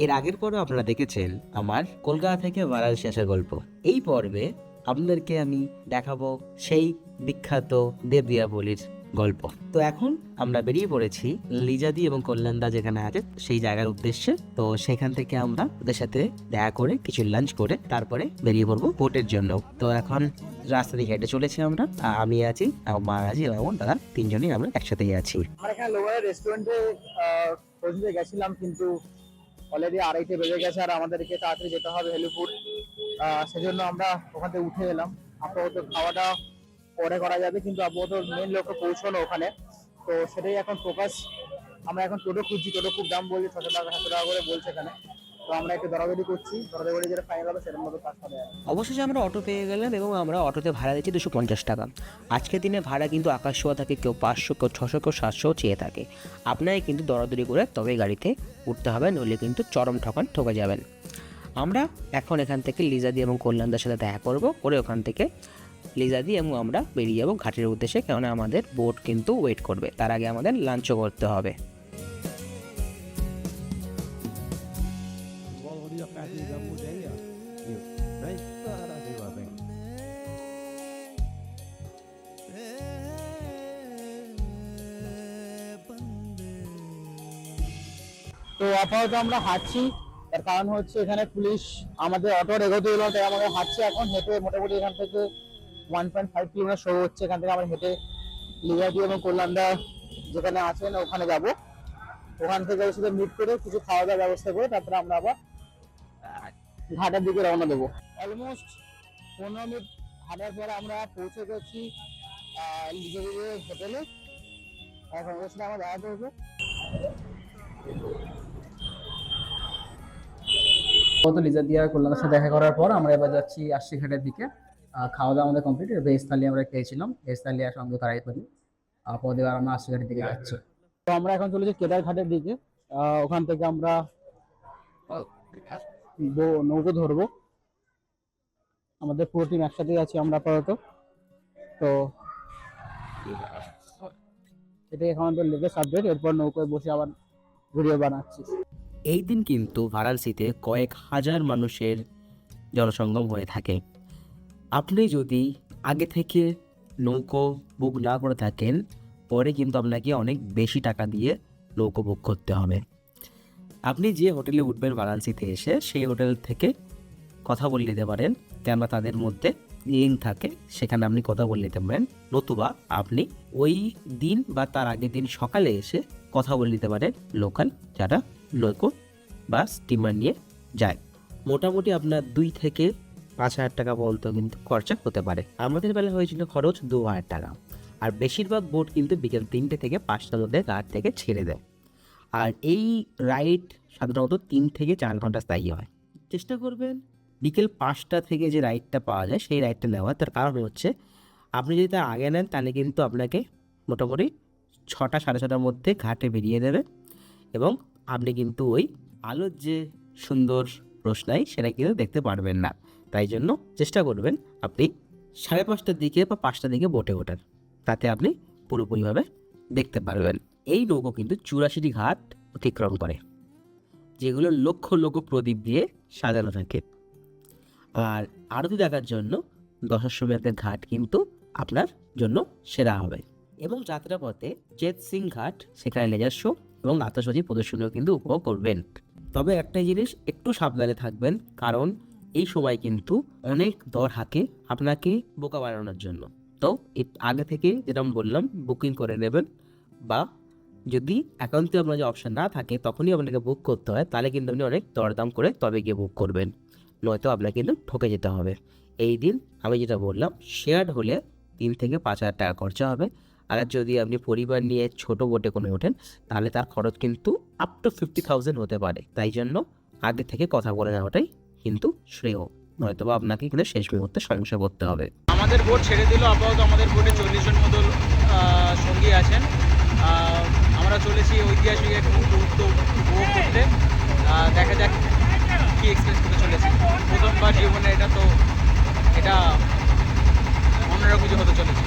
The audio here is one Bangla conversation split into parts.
এর আগের পর্বে আপনারা দেখেছেন আমার কলকাতা থেকে বারাণসী আসার গল্প। এই পর্বে আপনাদেরকে আমি দেখাবো সেই বিখ্যাত দেবদিয়াপল্লির গল্প। তো এখন আমরা বেরিয়ে পড়েছি লিজাদি এবং কল্যাণদা যেখানে আছে সেই জায়গার উদ্দেশ্যে। তো সেখান থেকে আমরা ওদের সাথে দেখা করে কিছু লাঞ্চ করে তারপরে বেরিয়ে পড়বো বোটের জন্য। তো এখন রাস্তা দিয়ে হেঁটে চলেছি আমরা, আমি আছি, আমার মা আছে এবং আমার দাদা, তিনজনই আমরা একসাথেই আছি। আমরা এখানে লোয়ার রেস্টুরেন্টে পৌঁছতে গেছিলাম, কিন্তু অলরেডি 2:30 বেজে গেছে আর আমাদেরকে তাড়াতাড়ি যেতে হবে হেলিপুর। সেজন্য আমরা ওখান থেকে উঠে এলাম। আপাতত খাওয়াটা পরে করা যাবে, কিন্তু আপাতত মেন লক্ষ্য পৌঁছানো ওখানে। তো সেটাই এখন ফোকাস। আমরা এখন টোটো খুঁজছি, টোটো খুব দাম বলছে, 600 টাকা 700 টাকা করে বলছে এখানে। তো আমরা একটু দরাদরি করছি, দরাদরি যেটা ফাইনাল হবে সেটার মধ্যে কাজ হবে। অবশেষে আমরা অটো পেয়ে গেলাম এবং আমরা অটোতে ভাড়া দিচ্ছি 250 টাকা। আজকের দিনে ভাড়া কিন্তু আকাশ ছোঁয়া থাকে, কেউ 500, কেউ 600, কেউ 700 চেয়ে থাকে। আপনাকে কিন্তু দরাদরি করে তবে গাড়িতে উঠতে হবে, নইলে কিন্তু চরম ঠকে যাবেন। আমরা এখন এখান থেকে লিজাদি এবং কল্যাণদার সাথে দেখা করব, করে ওখান থেকে লিজাদি এবং আমরা বেরিয়ে যাবো ঘাটের উদ্দেশ্যে, কেননা আমাদের বোট কিন্তু ওয়েট করবে। তার আগে আমাদের লাঞ্চও করতে হবে। তো আপাতত আমরা হাঁটছি, তার কারণ হচ্ছে এখানে পুলিশ আমাদের অটো এগোতে দিল, তাই আমাদের হাঁটছি এখন হেঁটে। মোটামুটি এখান থেকে 1.5 কিলোমিটার শো হচ্ছে। এখান থেকে আমরা হেঁটে লিজাদি এবং কল্যাণদা যেখানে আছেন ওখানে যাব। ওখান থেকে ওর সাথে মিট করে কিছু খাওয়া দাওয়ার ব্যবস্থা করে তারপরে আমরা আবার ঘাটের দিকে রওনা দেবো। অলমোস্ট 15 মিনিট হাঁটার পরে আমরা পৌঁছে গেছি লিজাদির হোটেলে। এখন ওর সাথে আমার দেখা করবো। গত লিজাদিয়া কল্যাণের সাথে দেখা করার পর আমরা এবার যাচ্ছি আশিঘাটের দিকে। খাওয়া দাওয়া আমাদের কমপ্লিট। ভেজ থালি আমরা খেয়েছিলাম, ভেজ থালি আর সঙ্গে কড়াই পানি। পরে এবার আমরা আশিঘাটের দিকে যাচ্ছি। তো আমরা এখন চলেছি কেদার ঘাটের দিকে। ওখান থেকে আমরা নৌকো ধরবো। আমাদের পুরো টিম একসাথেই আছি আমরা আপাতত। তো এটাই এখন আমাদের লেটেস্ট আপডেট। এরপর নৌকোয় বসে আবার ভিডিও বানাচ্ছি। এই দিন কিন্তু বারাণসীতে কয়েক হাজার মানুষের জনসঙ্গম হয়ে থাকে। আপনি যদি আগে থেকে নৌকো বুক না করে থাকেন, পরে কিন্তু আপনাকে অনেক বেশি টাকা দিয়ে নৌকো বুক করতে হবে। আপনি যে হোটেলে উঠবেন বারাণসীতে এসে, সেই হোটেল থেকে কথা বলে নিতে পারেন, কেননা তাদের মধ্যে লিঙ্ক থাকে, সেখানে আপনি কথা বলে নিতে পারেন। নতুবা আপনি ওই দিন বা তার আগের দিন সকালে এসে কথা বলে নিতে পারেন লোকাল যারা নৌকো বা স্টিমার নিয়ে যায়। মোটামুটি আপনার 2 থেকে 5,000 টাকা পর্যন্ত কিন্তু খরচা হতে পারে। আমাদের বেলা হয়েছিল খরচ 2,000 টাকা। আর বেশিরভাগ বোট কিন্তু বিকেল 3টে থেকে 5টার মধ্যে ঘাট থেকে ছেড়ে দেয়। আর এই রাইড সাধারণত 3 থেকে 4 ঘন্টা স্থায়ী হয়। চেষ্টা করবেন বিকেল 5টা থেকে যে রাইডটা পাওয়া যায় সেই রাইডটা নেওয়া। তার কারণ হচ্ছে আপনি যদি তার আগে নেন তাহলে কিন্তু আপনাকে মোটামুটি 6টা 6:30টার মধ্যে ঘাটে বেরিয়ে দেবে এবং আপনি কিন্তু ওই আলোর যে সুন্দর রোশনাই সেটা কিন্তু দেখতে পারবেন না। তাই জন্য চেষ্টা করবেন আপনি 5:30টার দিকে বা 5টার দিকে বোটে ওঠার, তাতে আপনি পুরোপুরিভাবে দেখতে পারবেন। এই নৌকো কিন্তু 84টি ঘাট অতিক্রম করে, যেগুলো লক্ষ লক্ষ প্রদীপ দিয়ে সাজানো থাকে। আর আরতি দেখার জন্য দশাশ্বমেধের ঘাট কিন্তু আপনার জন্য সেরা হবে। এবং যাত্রাপথে চেত সিং ঘাট, সেখানে লেজার শো এবং আতশবাজি প্রদর্শনীও কিন্তু উপভোগ করবেন। তবে একটাই জিনিস, একটু সাবধানে থাকবেন, কারণ এই সময় কিন্তু অনেক দর হাঁকে আপনাকে বোকা বানানোর জন্য। তো আগে থেকে যেরকম বললাম বুকিং করে নেবেন, বা যদি একান্তই আপনার যে অপশান না থাকে তখনই আপনাকে বুক করতে হয়, তাহলে কিন্তু আপনি অনেক দরদাম করে তবে গিয়ে বুক করবেন, নয়তো আপনাকে কিন্তু ঠকে যেতে হবে। এই দিন আমি যেটা বললাম, শেয়ার্ড হলে 3 থেকে 5,000 টাকা খরচা হবে। আর যদি আপনি পরিবার নিয়ে ছোট বোটে কোনো ওঠেন তাহলে তার খরচ কিন্তু আপ টু 50,000 হতে পারে। তাই জন্য আগে থেকে কথা বলে নেওয়াটাই কিন্তু শ্রেয়, নয়তো বা আপনাকে কিন্তু শেষ মুহূর্তে সমস্যা করতে হবে। আমাদের বোট ছেড়ে দিল। আপাতত আমাদের বোটে 40 জন মতো সঙ্গী আছেন। আমরা চলেছি ঐতিহাসিক এক মুহূর্ত উপভোগ করতে। দেখা যাক কি এক্সপিরিয়েন্স করতে চলেছি। প্রথমবার জীবনে এটা অন্যরকম কিছু হতে চলেছে।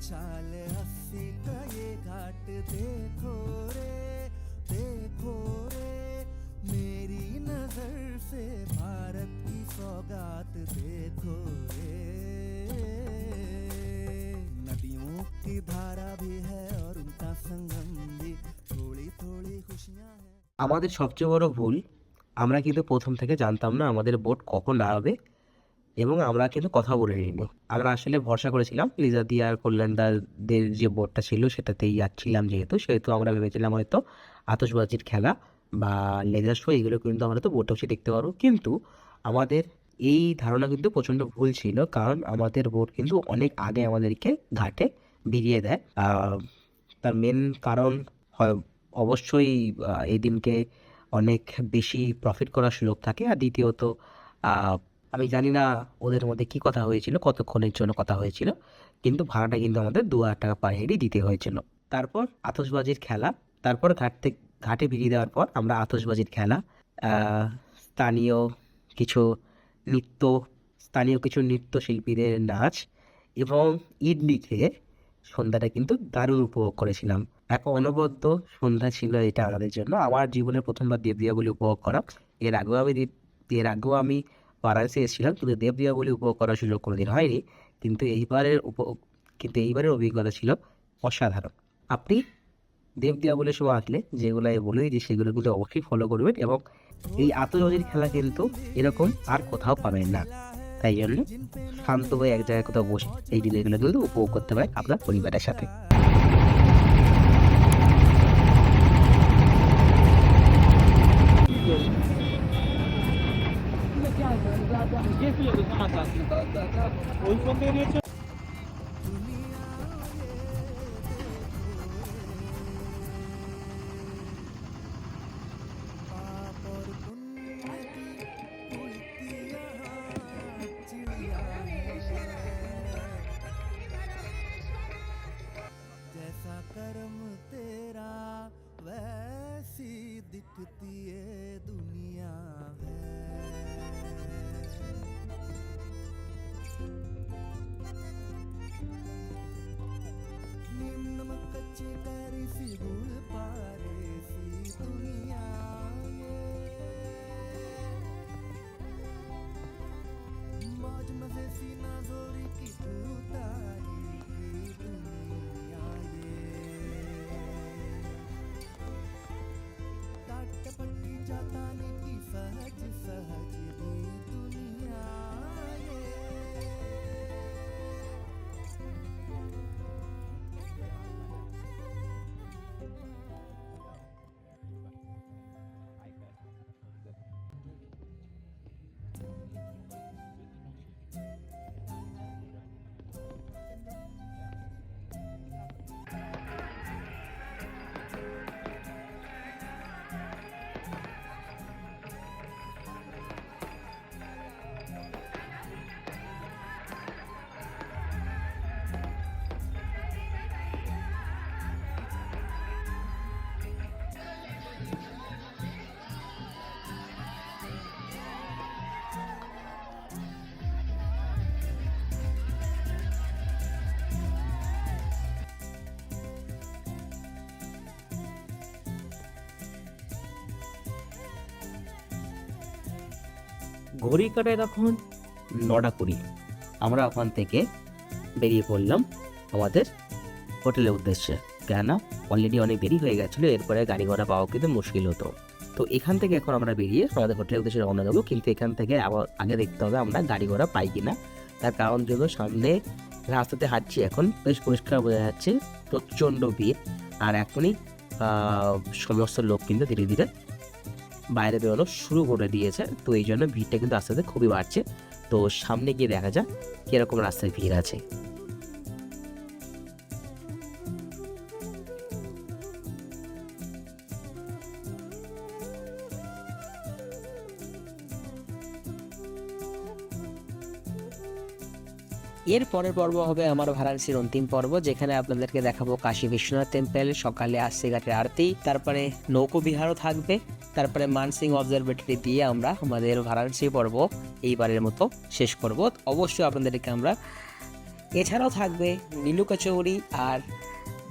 चाल अस्सी का ये घाट देखो रे मेरी नजर से भारत की सौगात देखो रे नदियों की धारा भी है और उनका संगम भी थोड़ी थोड़ी खुशियां हैं। আমাদের সবচেয়ে বড় ভুল, আমরা কিন্তু প্রথম থেকে জানতাম না আমাদের বোট কখন নামবে এবং আমরা কিন্তু কথা বলে নিইনি। আমরা আসলে ভরসা করেছিলাম লিজা দিয়া আর কল্যাণদাদের যে বোটটা ছিল সেটাতেই যাচ্ছিলাম, সেহেতু আমরা ভেবেছিলাম হয়তো আতশবাজির খেলা বা লেজার শো এগুলো কিন্তু আমরা তো বোটে বসে দেখতে পারবো, কিন্তু আমাদের এই ধারণা কিন্তু প্রচণ্ড ভুল ছিল, কারণ আমাদের বোট কিন্তু অনেক আগে আমাদেরকে ঘাটে ভিড়িয়ে দেয়। তার মেন কারণ হয় অবশ্যই এই দিনকে অনেক বেশি প্রফিট করার সুযোগ থাকে, আর দ্বিতীয়ত আমি জানি না ওদের মধ্যে কি কথা হয়েছিল, কতক্ষণের জন্য কথা হয়েছিল, কিন্তু ভাড়াটা কিন্তু আমাদের 2,000 টাকা পার হেডই দিতে হয়েছিল। তারপর আতশবাজির খেলা, তারপর ঘাটে ভিড়িয়ে দেওয়ার পর আমরা আতশবাজির খেলা, স্থানীয় কিছু নৃত্যশিল্পীদের নাচ এবং ইডলি খেয়ে সন্ধ্যাটা কিন্তু দারুণ উপভোগ করেছিলাম। এক অনবদ্য সন্ধ্যা ছিল এটা আমাদের জন্য। আমার জীবনের প্রথমবার দেবদিয়াবলি উপভোগ করা। এর আগেও আমি বারাণসী এসেছিলাম, কিন্তু দেবদিয়াবলি উপভোগ করার সুযোগ কোনোদিন হয়নি, কিন্তু এইবারের অভিজ্ঞতা ছিল অসাধারণ। আপনি দেবদিয়াবলির সময় আসলে যেগুলো বলে যে সেগুলো কিন্তু অবশ্যই ফলো করবেন, এবং এই আতশবাজির খেলা কিন্তু এরকম আর কোথাও পাবেন না। তাই জন্য শান্ত হয়ে এক জায়গায় কোথাও বসে এই জিনিসগুলো কিন্তু উপভোগ করতে পারেন আপনার পরিবারের সাথে। पाप और पुण्य की उड़ती यहाँ चिड़िया है जैसा कर्म तेरा वैसी दिखती ये दुनिया है नीम नमक कच्चे कैरी सी गुड़ पारे सी दुनिया ये मौज मजे सी नाजोरी की उतारी की दुनिया ये टाट टपटी जाताने की सहज सहज भी दुनिया ये ঘড়ি কাটায় তখন 9:20। আমরা ওখান থেকে বেরিয়ে পড়লাম আমাদের হোটেলের উদ্দেশ্যে, কেননা অলরেডি অনেক দেরি হয়ে গেছিলো, এরপরে গাড়ি ঘোড়া পাওয়া কিন্তু মুশকিল হতো। তো এখান থেকে এখন আমরা বেরিয়ে আমাদের হোটেলের উদ্দেশ্যে রওনা দেবো, কিন্তু এখান থেকে আবার আগে দেখতে হবে আমরা গাড়ি ঘোড়া পাই কিনা। তার কারণ জন্য সামনে রাস্তাতে হাঁটছি, এখন বেশ পরিষ্কার বোঝা যাচ্ছে প্রচণ্ড ভিড়, আর এখনই সমস্ত লোক কিন্তু ধীরে ধীরে বাইরে বেরোনো শুরু করে দিয়েছে। তো এই জন্য ভিড়টা কিন্তু আস্তে আস্তে খুবই বাড়ছে। তো সামনে গিয়ে দেখা যাক কিরকম রাস্তায় ভিড় আছে। এর পরের পর্ব হবে আমার বারাণসীর অন্তিম পর্ব, যেখানে আপনাদেরকে দেখাবো কাশী বিশ্বনাথ টেম্পল, সকালে আস্তে ঘাটের আরতি, তারপরে নৌকো বিহারও থাকবে, তারপরে মানসিং অবজারভেটরি দিয়ে আমরা আমাদের বারাণসী পর্ব এইবারের মতো শেষ করব। অবশ্যই আপনাদেরকে আমরা এছাড়াও থাকবে নীলু কচৌরি আর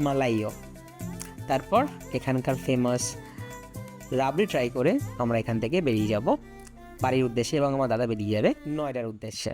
মালাইও। তারপর এখানকার ফেমাস রাবড়ি ট্রাই করে আমরা এখান থেকে বেরিয়ে যাব বাড়ির উদ্দেশ্যে, এবং আমার দাদা বেরিয়ে যাবে নয়ডার উদ্দেশ্যে।